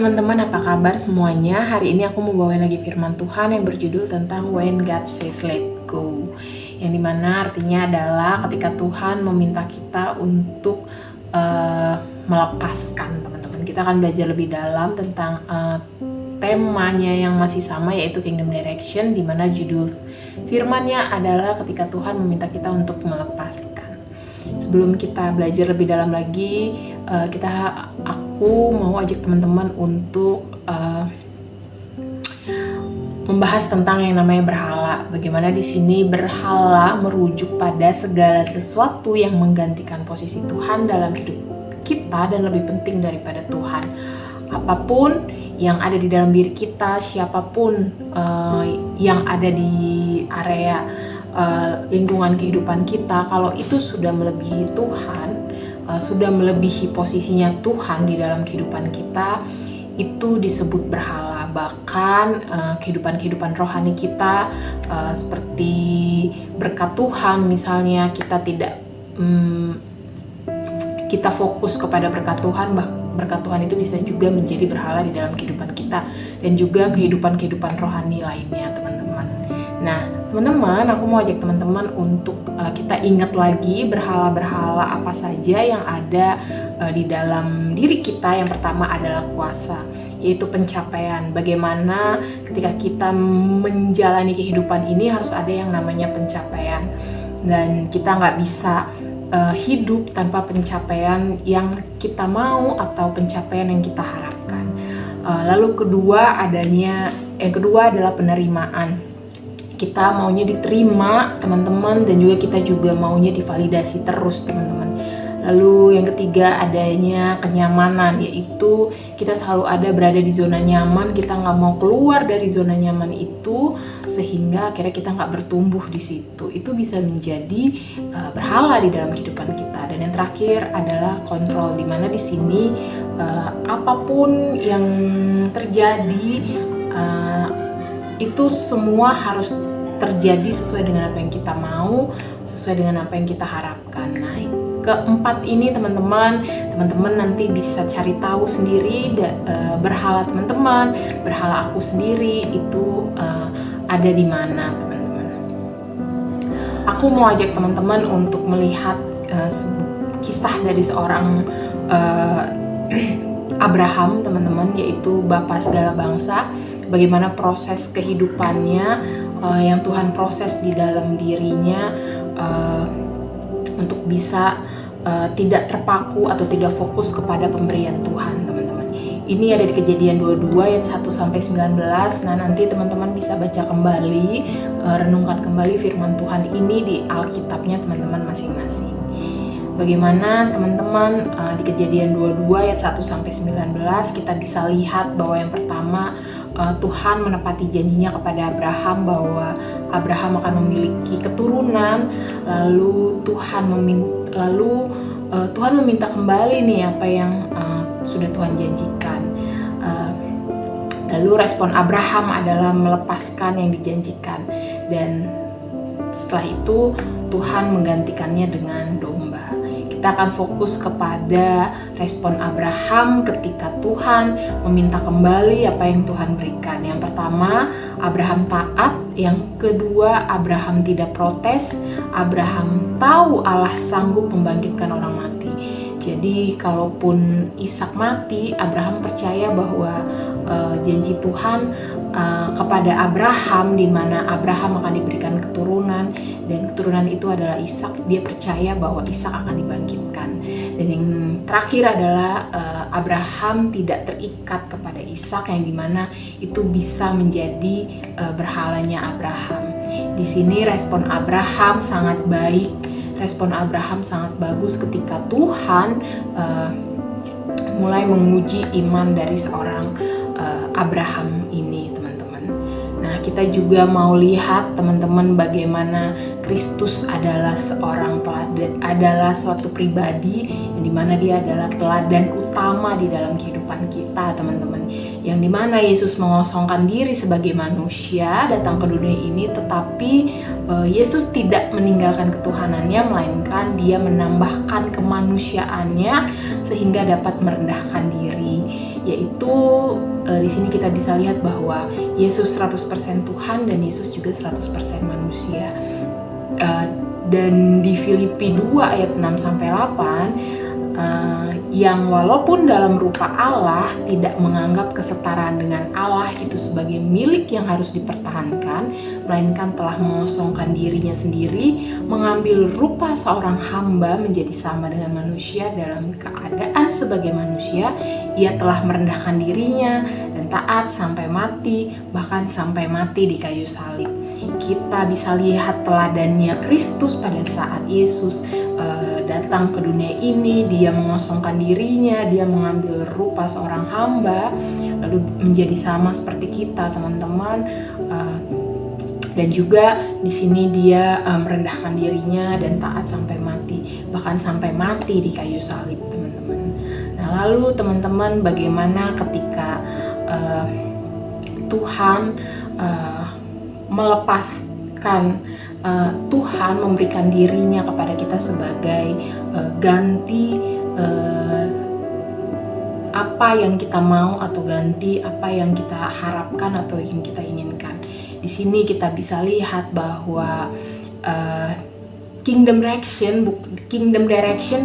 Teman-teman, apa kabar semuanya? Hari ini aku mau bawain lagi firman Tuhan yang berjudul tentang When God Says Let Go, yang dimana artinya adalah ketika Tuhan meminta kita untuk melepaskan. Teman-teman, kita akan belajar lebih dalam tentang temanya yang masih sama, yaitu Kingdom Direction, dimana judul firmannya adalah ketika Tuhan meminta kita untuk melepaskan. Sebelum kita belajar lebih dalam lagi, aku mau ajak teman-teman untuk membahas tentang yang namanya berhala. Bagaimana di sini berhala merujuk pada segala sesuatu yang menggantikan posisi Tuhan dalam hidup kita dan lebih penting daripada Tuhan. Apapun yang ada di dalam diri kita, siapapun yang ada di area lingkungan kehidupan kita, kalau itu sudah melebihi Tuhan, sudah melebihi posisinya Tuhan di dalam kehidupan kita, itu disebut berhala. Bahkan kehidupan rohani kita, seperti berkat Tuhan misalnya, kita fokus kepada berkat Tuhan, berkat Tuhan itu bisa juga menjadi berhala di dalam kehidupan kita dan juga kehidupan rohani lainnya, teman-teman. Nah, teman-teman, aku mau ajak teman-teman untuk kita ingat lagi berhala-berhala apa saja yang ada di dalam diri kita. Yang pertama adalah kuasa, yaitu pencapaian. Bagaimana ketika kita menjalani kehidupan ini harus ada yang namanya pencapaian, dan kita nggak bisa hidup tanpa pencapaian yang kita mau atau pencapaian yang kita harapkan. Lalu yang kedua adalah penerimaan. Kita maunya diterima, teman-teman, dan juga kita juga maunya divalidasi terus, teman-teman. Lalu yang ketiga adanya kenyamanan, yaitu kita selalu berada di zona nyaman, kita nggak mau keluar dari zona nyaman itu, sehingga akhirnya kita nggak bertumbuh di situ. Itu bisa menjadi berhala di dalam kehidupan kita. Dan yang terakhir adalah kontrol, di mana di sini apapun yang terjadi itu semua harus terjadi sesuai dengan apa yang kita mau, sesuai dengan apa yang kita harapkan. Nah, keempat ini teman-teman nanti bisa cari tahu sendiri berhala teman-teman, berhala aku sendiri itu ada di mana, teman-teman. Aku mau ajak teman-teman untuk melihat kisah dari seorang Abraham, teman-teman, yaitu Bapa segala bangsa. Bagaimana proses kehidupannya yang Tuhan proses di dalam dirinya untuk bisa tidak terpaku atau tidak fokus kepada pemberian Tuhan, teman-teman. Ini ada di Kejadian 22 ayat 1-19. Nah, nanti teman-teman bisa baca kembali, renungkan kembali firman Tuhan ini di Alkitabnya teman-teman masing-masing. Bagaimana teman-teman di Kejadian 22 ayat 1-19 kita bisa lihat bahwa yang pertama, Tuhan menepati janjinya kepada Abraham bahwa Abraham akan memiliki keturunan. Lalu Tuhan meminta kembali nih apa yang sudah Tuhan janjikan. Lalu respon Abraham adalah melepaskan yang dijanjikan, dan setelah itu Tuhan menggantikannya dengan domba. Kita akan fokus kepada respon Abraham ketika Tuhan meminta kembali apa yang Tuhan berikan. Yang pertama, Abraham taat. Yang kedua, Abraham tidak protes. Abraham tahu Allah sanggup membangkitkan orang mati. Jadi kalaupun Ishak mati, Abraham percaya bahwa janji Tuhan kepada Abraham, di mana Abraham akan diberikan keturunan, dan keturunan itu adalah Ishak. Dia percaya bahwa Ishak akan dibangkitkan. Dan yang terakhir adalah Abraham tidak terikat kepada Ishak, yang dimana itu bisa menjadi berhalanya Abraham. Di sini respon Abraham sangat baik, respon Abraham sangat bagus ketika Tuhan mulai menguji iman dari seorang Abraham ini, teman-teman. Nah, kita juga mau lihat, teman-teman, bagaimana Kristus adalah seorang teladan, adalah suatu pribadi yang dimana dia adalah teladan utama di dalam kehidupan kita, teman-teman. yang dimana Yesus mengosongkan diri sebagai manusia datang ke dunia ini, tetapi Yesus tidak meninggalkan ketuhanannya, melainkan dia menambahkan kemanusiaannya sehingga dapat merendahkan diri. Yaitu di sini kita bisa lihat bahwa Yesus 100% Tuhan dan Yesus juga 100% manusia. Dan di Filipi 2 ayat 6-8, yang walaupun dalam rupa Allah tidak menganggap kesetaraan dengan Allah itu sebagai milik yang harus dipertahankan, melainkan telah mengosongkan dirinya sendiri, mengambil rupa seorang hamba menjadi sama dengan manusia. Dalam keadaan sebagai manusia, ia telah merendahkan dirinya dan taat sampai mati, bahkan sampai mati di kayu salib. Kita bisa lihat teladannya Kristus pada saat Yesus datang ke dunia ini. Dia mengosongkan dirinya, dia mengambil rupa seorang hamba, lalu menjadi sama seperti kita, teman-teman. Dan juga di sini dia merendahkan dirinya dan taat sampai mati, bahkan sampai mati di kayu salib, teman-teman. Nah, lalu teman-teman, bagaimana ketika Tuhan melepaskan, Tuhan memberikan dirinya kepada kita sebagai ganti apa yang kita mau, atau ganti apa yang kita harapkan atau yang kita inginkan. Di sini kita bisa lihat bahwa Kingdom direction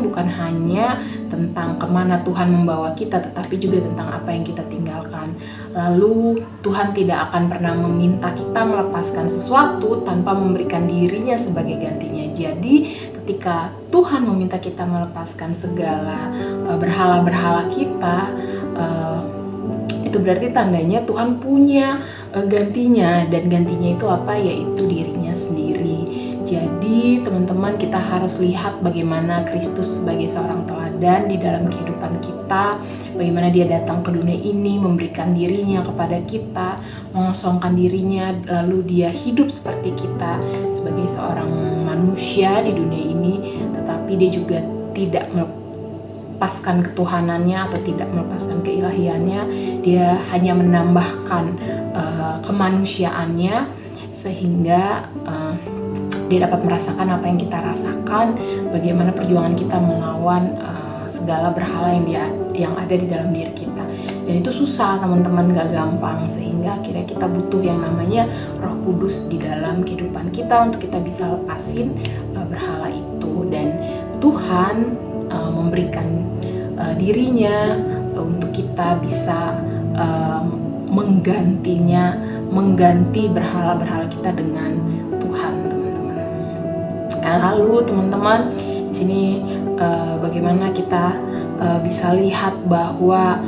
bukan hanya tentang kemana Tuhan membawa kita, tetapi juga tentang apa yang kita tinggalkan. Lalu Tuhan tidak akan pernah meminta kita melepaskan sesuatu tanpa memberikan dirinya sebagai gantinya. Jadi ketika Tuhan meminta kita melepaskan segala berhala-berhala kita, itu berarti tandanya Tuhan punya gantinya, dan gantinya itu apa? Yaitu dirinya sendiri. Jadi teman-teman, kita harus lihat bagaimana Kristus sebagai seorang teladan di dalam kehidupan kita, bagaimana dia datang ke dunia ini, memberikan dirinya kepada kita, mengosongkan dirinya, lalu dia hidup seperti kita sebagai seorang manusia di dunia ini, tetapi dia juga tidak melepaskan ketuhanannya atau tidak melepaskan keilahiannya. Dia hanya menambahkan kemanusiaannya sehingga dia dapat merasakan apa yang kita rasakan, bagaimana perjuangan kita melawan segala berhala yang ada di dalam diri kita. Dan itu susah, teman-teman, gak gampang, sehingga akhirnya kita butuh yang namanya Roh Kudus di dalam kehidupan kita untuk kita bisa lepasin berhala itu. Dan Tuhan memberikan dirinya untuk kita bisa mengganti berhala-berhala kita dengan Tuhan, teman-teman. Nah, lalu teman-teman, di sini bagaimana kita bisa lihat bahwa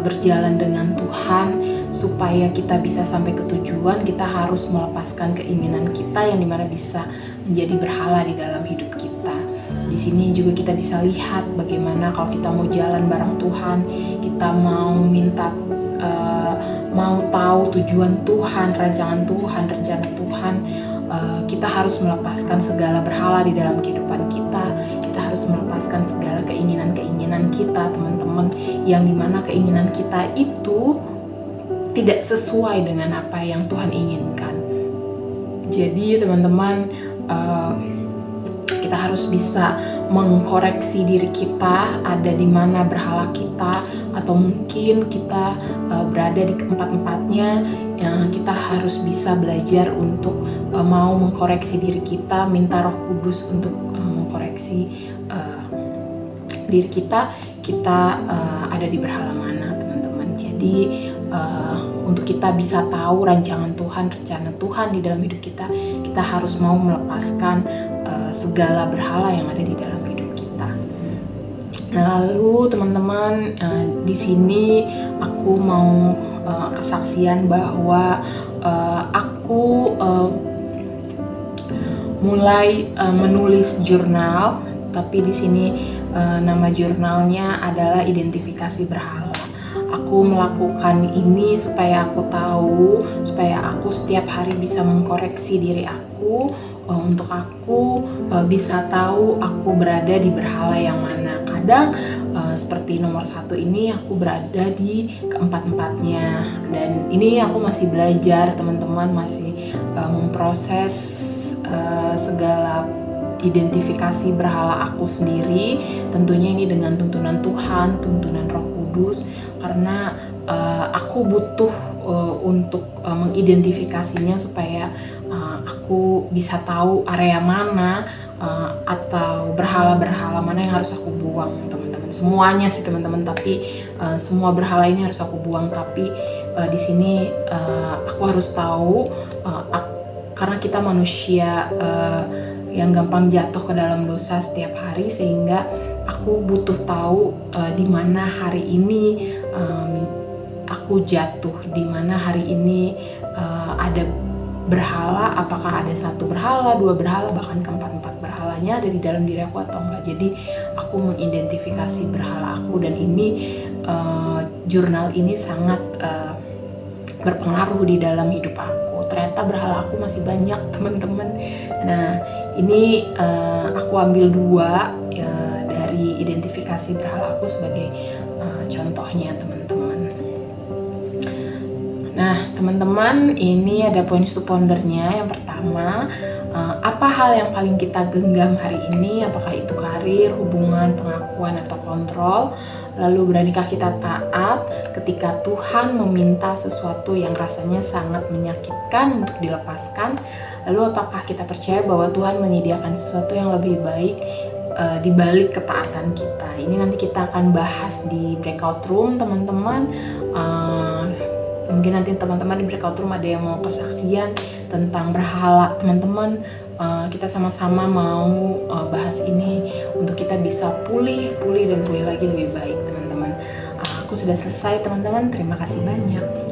berjalan dengan Tuhan supaya kita bisa sampai ke tujuan, kita harus melepaskan keinginan kita yang dimana bisa menjadi berhala di dalam hidup kita. Di sini juga kita bisa lihat bagaimana kalau kita mau jalan bareng Tuhan, kita mau mau tahu tujuan Tuhan, rancangan Tuhan, rencana Tuhan, kita harus melepaskan segala berhala di dalam kehidupan kita. Kita harus melepaskan segala keinginan-keinginan kita, teman-teman, yang dimana keinginan kita itu tidak sesuai dengan apa yang Tuhan inginkan. Jadi teman-teman, kita harus bisa mengkoreksi diri kita, ada di mana berhala kita, atau mungkin kita berada di keempat-empatnya. Kita harus bisa belajar untuk mau mengkoreksi diri kita, minta Roh Kudus untuk mengkoreksi diri kita ada di berhala mana, teman-teman. Jadi untuk kita bisa tahu rancangan Tuhan, rencana Tuhan di dalam hidup kita, kita harus mau melepaskan segala berhala yang ada di dalam hidup kita. Nah, lalu teman-teman, di sini aku mau kesaksian bahwa aku mulai menulis jurnal, tapi di sini nama jurnalnya adalah identifikasi berhala. Aku melakukan ini supaya aku tahu, supaya aku setiap hari bisa mengkoreksi diri aku untuk aku bisa tahu aku berada di berhala yang mana. Kadang seperti nomor 1 ini aku berada di keempat-empatnya, dan ini aku masih belajar teman-teman, masih memproses segala identifikasi berhala aku sendiri. Tentunya ini dengan tuntunan Tuhan, tuntunan Roh Kudus, karena aku butuh untuk mengidentifikasinya supaya aku bisa tahu area mana atau berhala-berhala mana yang harus aku buang, teman-teman. Semuanya sih teman-teman, tapi semua berhala ini harus aku buang. Tapi di sini aku harus tahu, karena kita manusia yang gampang jatuh ke dalam dosa setiap hari, sehingga aku butuh tahu di mana hari ini aku jatuh, di mana hari ini ada berhala, apakah ada 1 berhala, 2 berhala, bahkan keempat-empat berhalanya ada di dalam diri aku atau enggak. Jadi aku mengidentifikasi berhala aku, dan ini jurnal ini sangat berpengaruh di dalam hidup aku. Ternyata berhala aku masih banyak, teman-teman. Nah, ini aku ambil 2 dari identifikasi berhala aku sebagai contohnya, teman-teman. Nah, teman-teman, ini ada points to pondernya. Yang pertama, apa hal yang paling kita genggam hari ini? Apakah itu karir, hubungan, pengakuan, atau kontrol? Lalu beranikah kita taat ketika Tuhan meminta sesuatu yang rasanya sangat menyakitkan untuk dilepaskan? Lalu apakah kita percaya bahwa Tuhan menyediakan sesuatu yang lebih baik di balik ketaatan kita? Ini nanti kita akan bahas di breakout room, teman-teman. Mungkin nanti teman-teman di breakout room ada yang mau kesaksian tentang berhala, teman-teman. Kita sama-sama mau bahas ini untuk kita bisa pulih dan pulih lagi lebih baik, teman-teman. Aku sudah selesai, teman-teman. Terima kasih banyak.